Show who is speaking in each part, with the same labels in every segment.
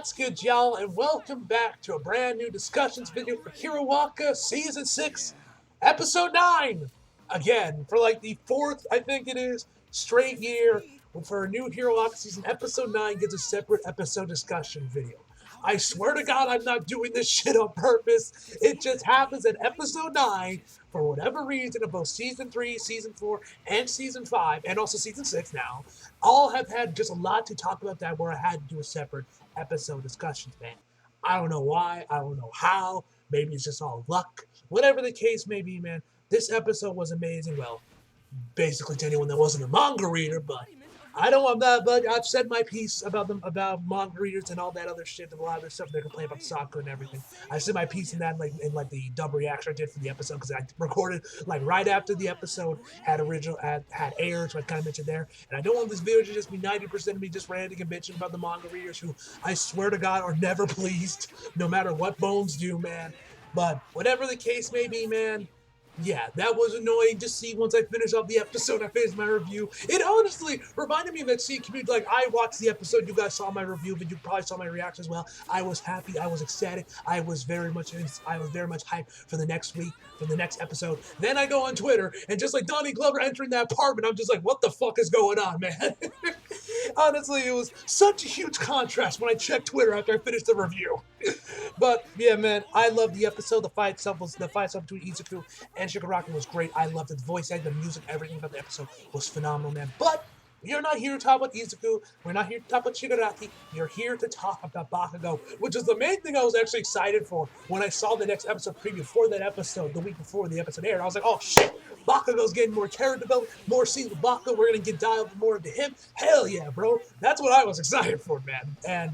Speaker 1: What's good, y'all, and welcome back to a brand new discussions video for Hiroaka Season 6, Episode 9! Again, for like the fourth, I think it is, straight year, for a new Hiroaka Season, Episode 9 gets a separate episode discussion video. I swear to God, I'm not doing this shit on purpose. It just happens at Episode 9, for whatever reason, of both Season 3, Season 4, and Season 5, and also Season 6 now, all have had just a lot to talk about that where I had to do a separate episode discussions, man. I don't know why. I don't know how. Maybe it's just all luck. Whatever the case may be, man, this episode was amazing. Well, basically to anyone that wasn't a manga reader, but I don't want that. But I've said my piece about them, about manga readers and all that other shit, and a lot of other stuff they're complaining about Sakura and everything. I said my piece in that, in the dub reaction I did for the episode, because I recorded like right after the episode had aired, so I kind of mentioned there. And I don't want this video to just be 90% of me just ranting and bitching about the manga readers who I swear to God are never pleased, no matter what Bones do, man. But whatever the case may be, man. Yeah, that was annoying to see once I finished off the episode. I finished my review. It honestly reminded me of that scene community. Like, I watched the episode, you guys saw my review, but you probably saw my reaction as well. I was happy, I was ecstatic, I was very much hyped for the next week, for the next episode. Then I go on Twitter, and just like Donnie Glover entering that apartment, I'm just like, what the fuck is going on, man? Honestly, it was such a huge contrast when I checked Twitter after I finished the review. But yeah, man, I loved the episode. The fight itself between Izuku and Shigaraki was great. I loved it. The voice acting, the music, everything about the episode was phenomenal, man. But we are not here to talk about Izuku. We're not here to talk about Shigaraki. We are here to talk about Bakugo, which is the main thing I was actually excited for when I saw the next episode preview for that episode, the week before the episode aired. I was like, oh shit, Bakugo's getting more character development, more scenes with Bakugo. We're going to get dialed more into him. Hell yeah, bro. That's what I was excited for, man. And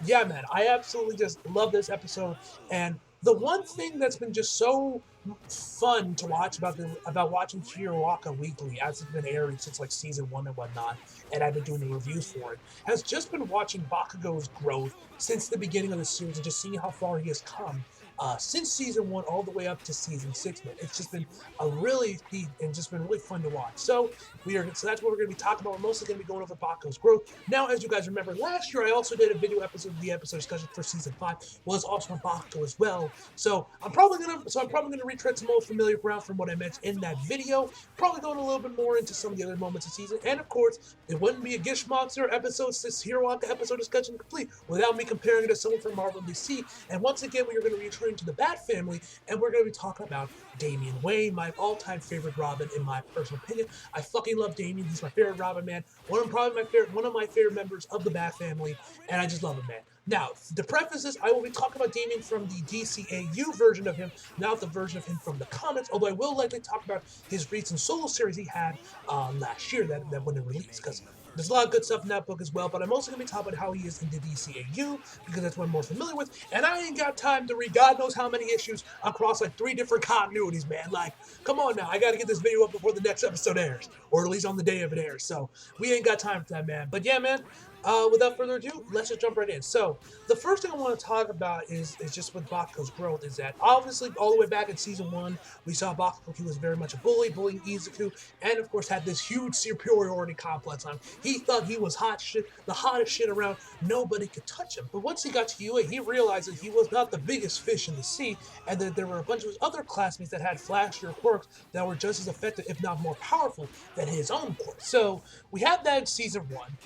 Speaker 1: yeah, man, I absolutely just love this episode. And the one thing that's been just so fun to watch about watching Hiroaka weekly, as it's been airing since like season 1 and whatnot, and I've been doing the reviews for it, has just been watching Bakugo's growth since the beginning of the series and just seeing how far he has come. Since season 1 all the way up to season 6, man. It's just been really fun to watch. So that's what we're going to be talking about. We're mostly going to be going over Bakugo's growth. Now, as you guys remember, last year I also did a video episode of the episode discussion for season 5, was also on Bakugo as well. So I'm probably gonna retread some old familiar ground from what I mentioned in that video. Probably going a little bit more into some of the other moments of the season, and of course, it wouldn't be a Gish Monster episode, this Hiroaka episode discussion complete without me comparing it to someone from Marvel and DC. And once again, we are going to return to the Bat Family, and we're going to be talking about Damian Wayne, my all-time favorite Robin, in my personal opinion. I fucking love Damian. He's my favorite Robin, man. One of my favorite members of the Bat Family, and I just love him, man. Now, to preface this, I will be talking about Damian from the DCAU version of him, not the version of him from the comics, although I will likely talk about his recent solo series he had last year that when it released, because there's a lot of good stuff in that book as well, but I'm also going to be talking about how he is in the DCAU, because that's what I'm more familiar with, and I ain't got time to read God knows how many issues across like 3 different continuities, man. Like, come on now, I got to get this video up before the next episode airs, or at least on the day of it airs, so we ain't got time for that, man. But yeah, man, without further ado, let's just jump right in. So, the first thing I want to talk about is just with Bakugo's growth, is that obviously all the way back in season 1, we saw Bakugo, he was very much a bully, bullying Izuku, and of course had this huge superiority complex on him. He thought he was hot shit, the hottest shit around, nobody could touch him. But once he got to UA, he realized that he was not the biggest fish in the sea, and that there were a bunch of his other classmates that had flashier quirks that were just as effective, if not more powerful, than his own quirks. So, we had that in season 1.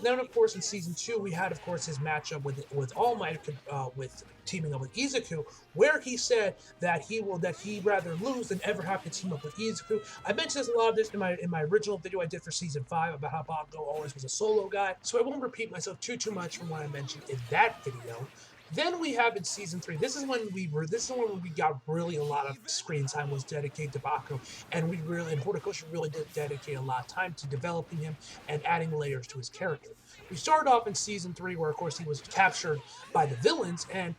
Speaker 1: Then of course in season 2 we had of course his matchup with All Might with teaming up with Izuku, where he said that he'd rather lose than ever have to team up with Izuku. I mentioned a lot of this in my original video I did for season 5 about how Bakugo always was a solo guy, so I won't repeat myself too much from what I mentioned in that video. Then we have in season 3. This is when we got really a lot of screen time was dedicated to Bakugo, and Horikoshi really did dedicate a lot of time to developing him and adding layers to his character. We started off in season 3, where of course he was captured by the villains, and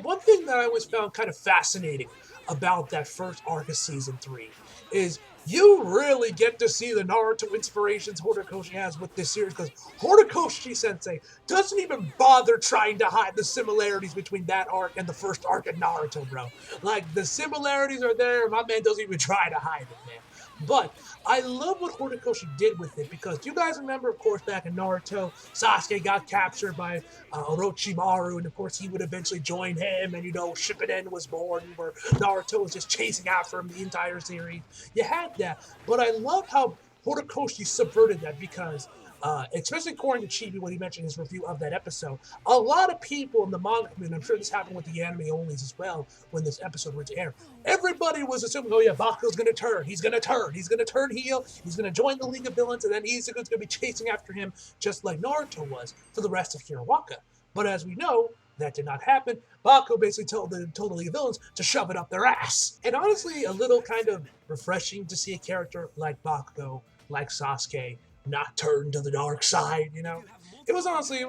Speaker 1: one thing that I always found kind of fascinating about that first arc of season 3 is you really get to see the Naruto inspirations Horikoshi has with this series, because Horikoshi-sensei doesn't even bother trying to hide the similarities between that arc and the first arc of Naruto, bro. Like, the similarities are there, my man doesn't even try to hide it, man. But I love what Horikoshi did with it because do you guys remember, of course, back in Naruto, Sasuke got captured by Orochimaru, and of course he would eventually join him, and Shippuden was born, where Naruto was just chasing after him the entire series. You had that, but I love how Horikoshi subverted that because especially according to Chibi when he mentioned his review of that episode, a lot of people in the manga community, I'm sure this happened with the anime onlys as well when this episode went to air, everybody was assuming, oh yeah, Bakugo's gonna turn, he's gonna turn heel, he's gonna join the League of Villains, and then Izuku's gonna be chasing after him just like Naruto was for the rest of Hirawaka. But as we know, that did not happen. Bakugo basically told the League of Villains to shove it up their ass. And honestly, a little kind of refreshing to see a character like Bakugo, like Sasuke, not turn to the dark side, It was honestly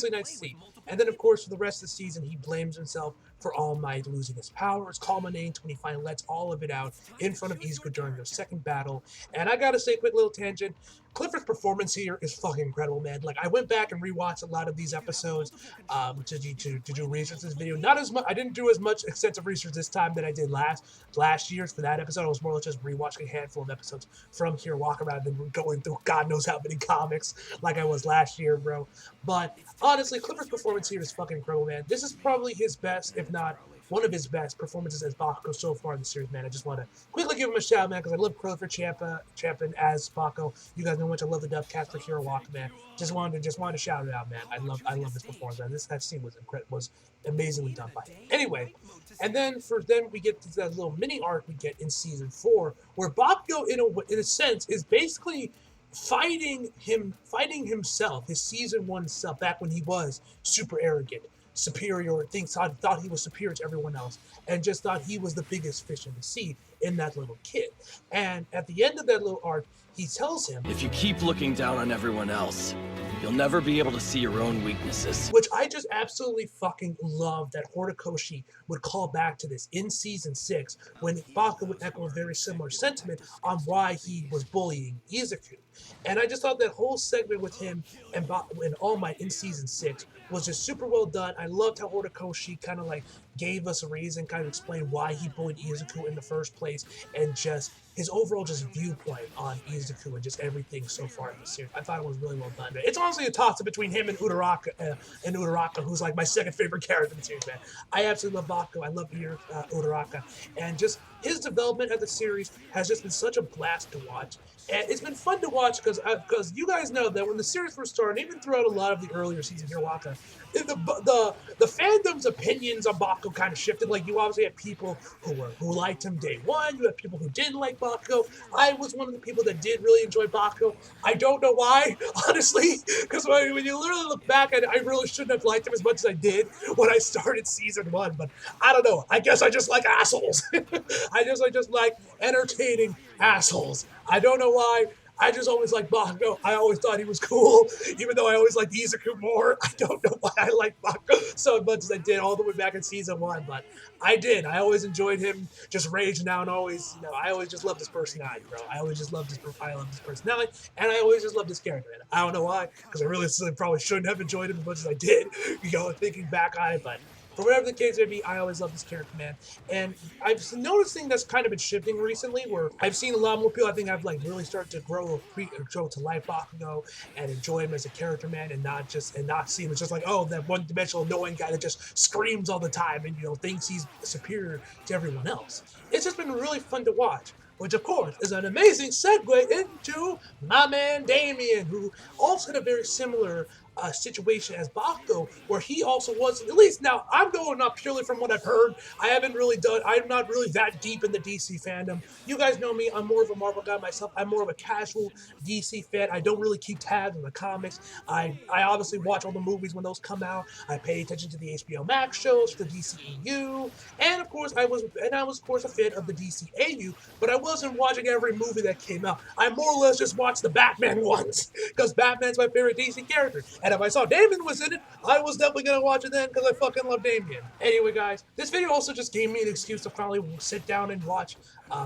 Speaker 1: nice to see. And then of course for the rest of the season he blames himself for All Might losing his powers, culminating when he finally lets all of it out in front of Izuku during their second battle. And I gotta say, quick little tangent, Clifford's performance here is fucking incredible, man. Like I went back and rewatched a lot of these episodes to do research for this video. Not as much. I didn't do as much extensive research this time that I did last year's for that episode. I was more or less just rewatching a handful of episodes from Hirawaka rather than going through God knows how many comics like I was last year, bro. But honestly, Clifford's performance here is fucking incredible, man. This is probably his best, if not one of his best performances as Bakugo so far in the series, man. I just want to quickly give him a shout, man, because I love Clifford Champion as Bakugo. You guys know how much I love the dubcast for Hirawaka, man. Just wanted to shout it out, man. I love this performance, man. That scene was incredible, was amazingly done by him. Anyway, and then we get to that little mini arc we get in season 4, where Bakugo, in a sense, is basically fighting himself, his season 1 self, back when he was super arrogant, superior, thought he was superior to everyone else, and just thought he was the biggest fish in the sea in that little kid. And at the end of that little arc, he tells him,
Speaker 2: if you keep looking down on everyone else, you'll never be able to see your own weaknesses.
Speaker 1: Which I just absolutely fucking love that Horikoshi would call back to this in season 6 when Bakugo would echo a very similar sentiment on why he was bullying Izuku. And I just thought that whole segment with him and All Might in season 6 was just super well done. I loved how Horikoshi kind of like gave us a reason, kind of explained why he bullied Izuku in the first place, and just his overall just viewpoint on Izuku and just everything so far in the series. I thought it was really well done. It's honestly a toss-up between him and Uraraka, who's like my second favorite character in the series, man. I absolutely love Bakugo. I love Uraraka. And just his development of the series has just been such a blast to watch. And it's been fun to watch because you guys know that when the series first started, even throughout a lot of the earlier seasons of Hirawaka, the fandom's opinions on Bakugo kind of shifted. Like you obviously had people who liked him day one. You had people who didn't like Bakugo. I was one of the people that did really enjoy Bakugo. I don't know why, honestly, because when you literally look back at it, I really shouldn't have liked him as much as I did when I started season 1. But I don't know. I guess I just like assholes. I just like entertaining assholes. I don't know why. I just always liked Bakugo. I always thought he was cool, even though I always liked Izuku more. I don't know why I liked Bakugo so much as I did all the way back in season 1, but I did. I always enjoyed him just raging out and always, I always just loved his personality, bro. I always just loved his personality, and I always just loved his character. And I don't know why, because I really probably shouldn't have enjoyed him as much as I did, thinking back on it, but for whatever the case may be, I always love this character, man. And I've been noticing that's kind of been shifting recently, where I've seen a lot more people. I think I've like really started to grow to like Bakugo and enjoy him as a character, man, and not see him as just like, oh, that one-dimensional annoying guy that just screams all the time and thinks he's superior to everyone else. It's just been really fun to watch. Which, of course, is an amazing segue into my man Damien, who also had a very similar situation as Bakugo, where he also was, at least now, I'm going up purely from what I've heard. I'm not really that deep in the DC fandom. You guys know me, I'm more of a Marvel guy myself. I'm more of a casual DC fan. I don't really keep tabs on the comics. I obviously watch all the movies when those come out. I pay attention to the HBO Max shows, the DCEU, and of course, I was of course a fan of the DCAU, but I wasn't watching every movie that came out. I more or less just watched the Batman ones, because Batman's my favorite DC character. And if I saw Damien was in it, I was definitely going to watch it then, because I fucking love Damien. Anyway, guys, this video also just gave me an excuse to finally sit down and watch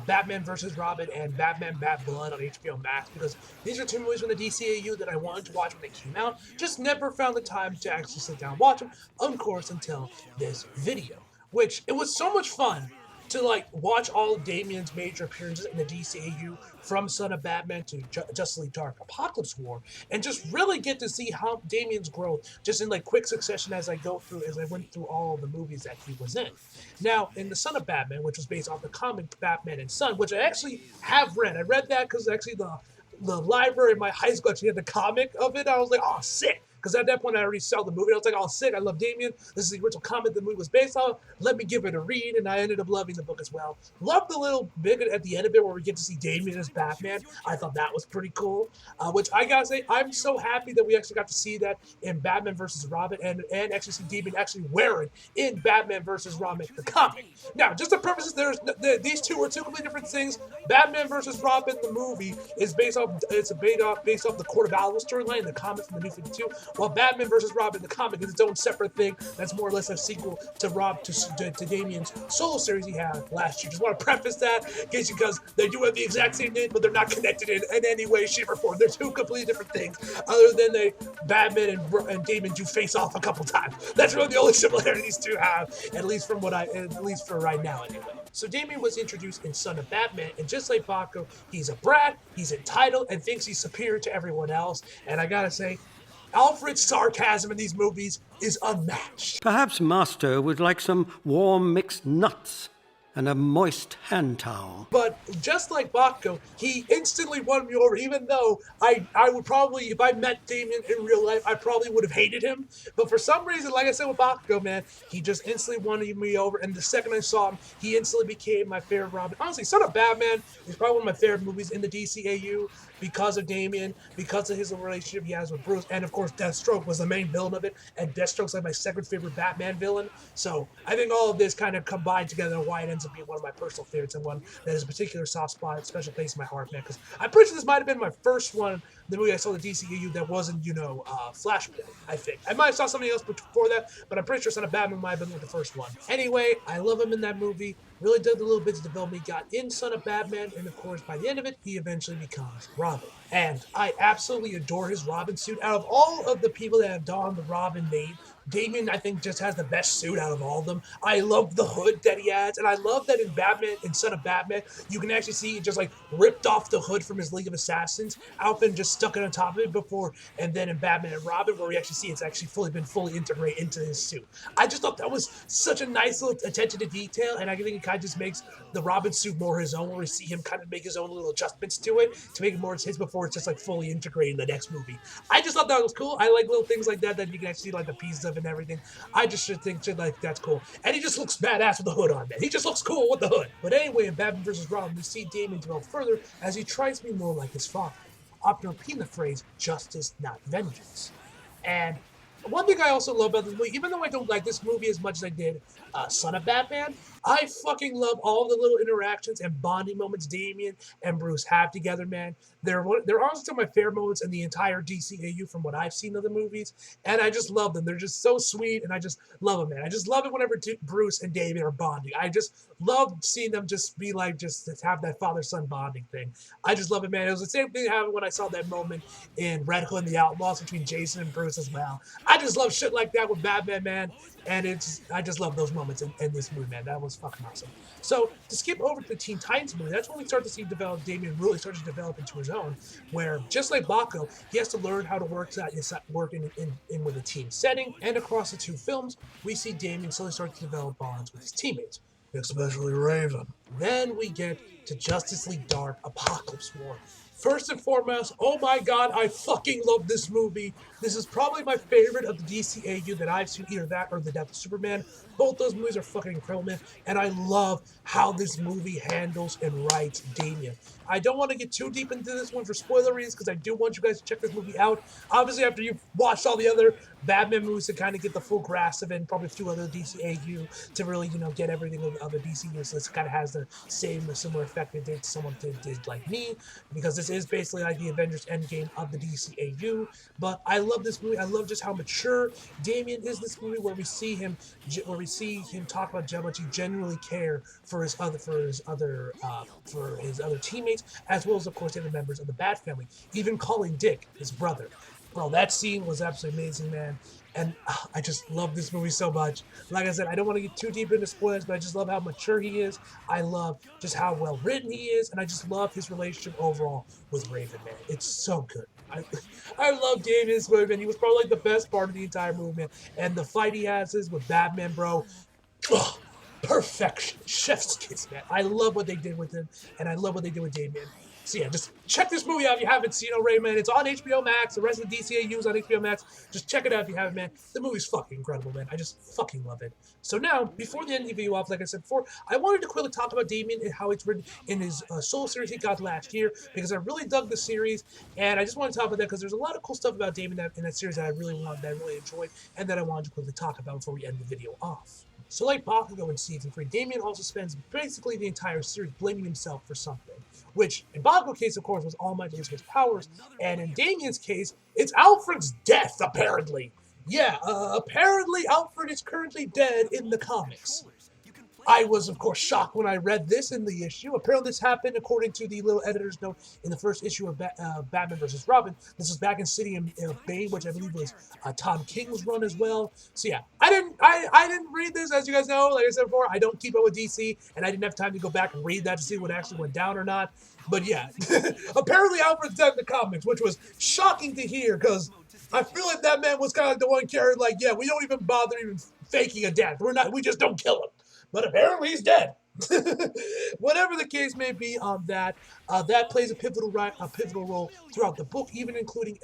Speaker 1: Batman vs. Robin and Batman Bad Blood on HBO Max, because these are two movies from the DCAU that I wanted to watch when they came out. Just never found the time to actually sit down and watch them, of course, until this video. Which, it was so much fun to like watch all of Damien's major appearances in the DCAU from Son of Batman to Justice League Dark Apocalypse War, and just really get to see how Damien's growth just in like quick succession as I went through all the movies that he was in. Now, in the Son of Batman, which was based off the comic Batman and Son, which I actually have read. I read that because actually the library in my high school actually had the comic of it. I was like, oh, sick. Because at that point, I already saw the movie. I was like, oh, sick. I love Damien. This is the original comic the movie was based on. Let me give it a read. And I ended up loving the book as well. Love the little bit at the end of it where we get to see Damien as Batman. I thought that was pretty cool. Which I got to say, I'm so happy that we actually got to see that in Batman versus Robin and actually see Damien actually wearing in Batman versus Robin, the comic. Now, just the purposes, these two are two completely different things. Batman versus Robin, the movie, is based off the Court of Owls storyline, the comics from the New 52. While Batman vs. Robin, the comic, is its own separate thing that's more or less a sequel to Damien's solo series he had last year. Just want to preface that in case because they do have the exact same name, but they're not connected in any way, shape, or form. They're two completely different things. Other than Batman and Damien do face off a couple times. That's really the only similarity these two have, at least for right now, anyway. So Damien was introduced in Son of Batman, and just like Bakugo, he's a brat, he's entitled, and thinks he's superior to everyone else. And I gotta say, Alfred's sarcasm in these movies is unmatched.
Speaker 3: Perhaps Master would like some warm mixed nuts and a moist hand towel.
Speaker 1: But just like Bakugo, he instantly won me over, even though I would probably, if I met Damien in real life, I probably would have hated him. But for some reason, like I said with Bakugo, man, he just instantly won me over. And the second I saw him, he instantly became my favorite Robin. Honestly, Son of Batman is probably one of my favorite movies in the DCAU because of Damien, because of his relationship he has with Bruce. And of course, Deathstroke was the main villain of it. And Deathstroke's like my second favorite Batman villain. So I think all of this kind of combined together why it ends up being one of my personal favorites and one that has a particular soft spot, special place in my heart, man. Because I'm pretty sure this might have been my first one, the movie I saw the DCU that wasn't, Flashpoint, I think. I might have saw something else before that, but I'm pretty sure Son of Batman might have been like the first one. Anyway, I love him in that movie. Really did the little bits of development he got in Son of Batman, and of course, by the end of it, he eventually becomes Robin. And I absolutely adore his Robin suit. Out of all of the people that have donned the Robin name, Damien, I think, just has the best suit out of all of them. I love the hood that he has, and I love that in Son of Batman, you can actually see he just like ripped off the hood from his League of Assassins outfit and just stuck it on top of it before, and then in Batman and Robin, where we actually see it's actually been fully integrated into his suit. I just thought that was such a nice little attention to detail, and I think it kind of just makes the Robin suit more his own, where we see him kind of make his own little adjustments to it to make it more his before it's just like fully integrated in the next movie. I just thought that was cool. I like little things like that you can actually see like the pieces of and everything. I just should think like that's cool. And he just looks badass with the hood on, man. He just looks cool with the hood. But anyway, in Batman vs. Robin, we see Damien develop further as he tries to be more like his father, often repeating the phrase, justice, not vengeance. And one thing I also love about this movie, even though I don't like this movie as much as I did Son of Batman, I fucking love all the little interactions and bonding moments Damien and Bruce have together, man. They're honestly some of my favorite moments in the entire DCAU from what I've seen of the movies, and I just love them. They're just so sweet, and I just love them, man. I just love it whenever Bruce and Damien are bonding. I just love seeing them just be like, just have that father-son bonding thing. I just love it, man. It was the same thing that happened when I saw that moment in Red Hood and the Outlaws between Jason and Bruce as well. I just love shit like that with Batman, man. And I just love those moments in this movie, man. That was fucking awesome. So to skip over to the Teen Titans movie, that's when we start to see Damien really start to develop into his own, where just like Bakugo, he has to learn how to work in with a team setting. And across the two films, we see Damien slowly start to develop bonds with his teammates, especially Raven. Then we get to Justice League Dark Apocalypse War. First and foremost, oh my god, I fucking love this movie. This is probably my favorite of the DCAU that I've seen, either that or The Death of Superman. Both those movies are fucking incredible, man. And I love how this movie handles and writes Damien. I don't want to get too deep into this one for spoiler reasons, because I do want you guys to check this movie out. Obviously, after you've watched all the other Batman movies to kind of get the full grasp of it, and probably through other DCAU to really, get everything of other DCU. So this kind of has the same or similar effect it did to someone did like me, because this is basically like the Avengers Endgame of the DCAU. But I love this movie. I love just how mature Damien is in this movie, where we see him talk about how much he genuinely care for his other teammates, as well as of course the other members of the Bat family, even calling Dick his brother. Bro, that scene was absolutely amazing, man. And I just love this movie so much. Like I said, I don't want to get too deep into spoilers, but I just love how mature he is. I love just how well written he is, and I just love his relationship overall with Raven, man. It's so good. I love Damien's movie, man. He was probably like the best part of the entire movie, man. And the fight he has is with Batman, bro. Ugh, perfection. Chef's kiss, man. I love what they did with him, and I love what they did with Damien. So yeah, just check this movie out if you haven't seen it, man. It's on HBO Max. The rest of the DCAU is on HBO Max. Just check it out if you haven't, man. The movie's fucking incredible, man. I just fucking love it. So now, before the end of the video off, like I said before, I wanted to quickly talk about Damien and how it's written in his solo series he got last year, because I really dug the series, and I just want to talk about that because there's a lot of cool stuff about Damien in that series that I really enjoyed, and that I wanted to quickly talk about before we end the video off. So like Bakugo in Season 3, Damien also spends basically the entire series blaming himself for something, which in Bakugo's case, of course, was All Might against his powers, and in Damien's case, it's Alfred's death, apparently. Yeah, apparently Alfred is currently dead in the comics. I was, of course, shocked when I read this in the issue. Apparently this happened according to the little editor's note in the first issue of Batman vs. Robin. This was back in City of Bane, which I believe was Tom King's run as well. So yeah, I didn't read this, as you guys know. Like I said before, I don't keep up with DC, and I didn't have time to go back and read that to see what actually went down or not. But yeah, apparently Alfred's dead in the comics, which was shocking to hear, because I feel like that man was kind of like the one character, like, yeah, we don't even bother even faking a death. We just don't kill him. But apparently he's dead. Whatever the case may be on that, that plays a pivotal role throughout the book, even including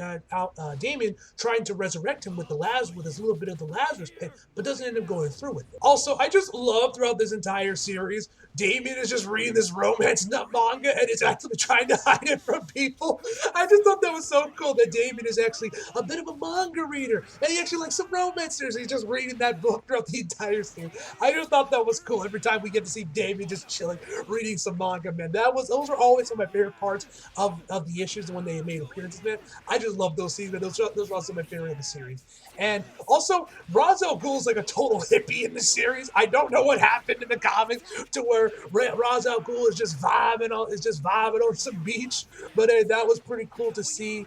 Speaker 1: Damien trying to resurrect him with his little bit of the Lazarus pit, but doesn't end up going through with it. Also, I just love throughout this entire series, Damien is just reading this romance nut manga and is actually trying to hide it from people. I just thought that was so cool that Damien is actually a bit of a manga reader, and he actually likes some romance series. He's just reading that book throughout the entire series. I just thought that was cool. Every time we get to see Damien just chilling, reading some manga, man. Those were always some of my favorite parts of the issues and when they made appearances, man. I just love those scenes, man. Those were also my favorite of the series. And also, Ra's al Ghul is like a total hippie in the series. I don't know what happened in the comics to where Ra's al Ghul is just vibing on some beach. But hey, that was pretty cool to see.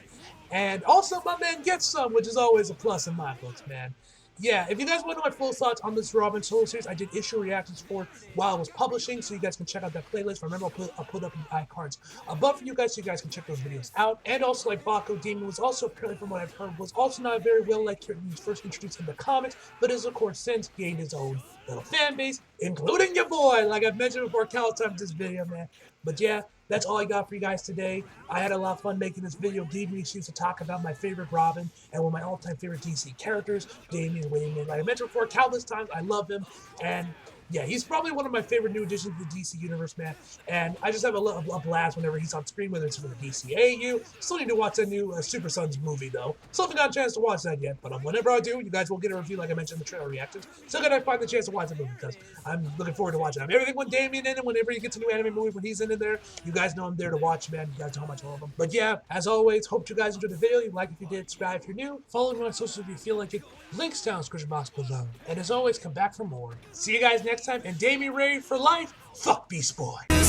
Speaker 1: And also, my man gets some, which is always a plus in my books, man. Yeah, if you guys want to know my full thoughts on this Robin solo series, I did issue reactions for it while I was publishing, so you guys can check out that playlist. Remember, I'll put up the iCards above for you guys, so you guys can check those videos out. And also, like Bakugo, Damien was also, apparently from what I've heard, was also not very well liked when he was first introduced in the comics, but has, of course, since gained his own little fan base, including your boy, like I've mentioned before countless times in this video, man. But yeah, that's all I got for you guys today. I had a lot of fun making this video, gave me an excuse to talk about my favorite Robin and one of my all-time favorite DC characters, Damian Wayne. Like I mentioned before countless times, I love him, and yeah, he's probably one of my favorite new additions to the DC universe, man. And I just have a blast whenever he's on screen, whether it's for the DCAU. Still need to watch that new Super Sons movie, though. Still haven't got a chance to watch that yet, but whenever I do, you guys will get a review, like I mentioned in the trailer reactions. Still gotta find the chance to watch the movie, because I'm looking forward to watching it. Everything with Damien in it, whenever he gets a new anime movie, when he's in there, you guys know I'm there to watch, man. You guys know how much I love him. But yeah, as always, hope you guys enjoyed the video. You like if you did, subscribe if you're new. Follow me on social if you feel like it. Links down in the description box below. And as always, come back for more. See you guys next time, and Damien Ray for life. Fuck Beast Boy.
Speaker 4: You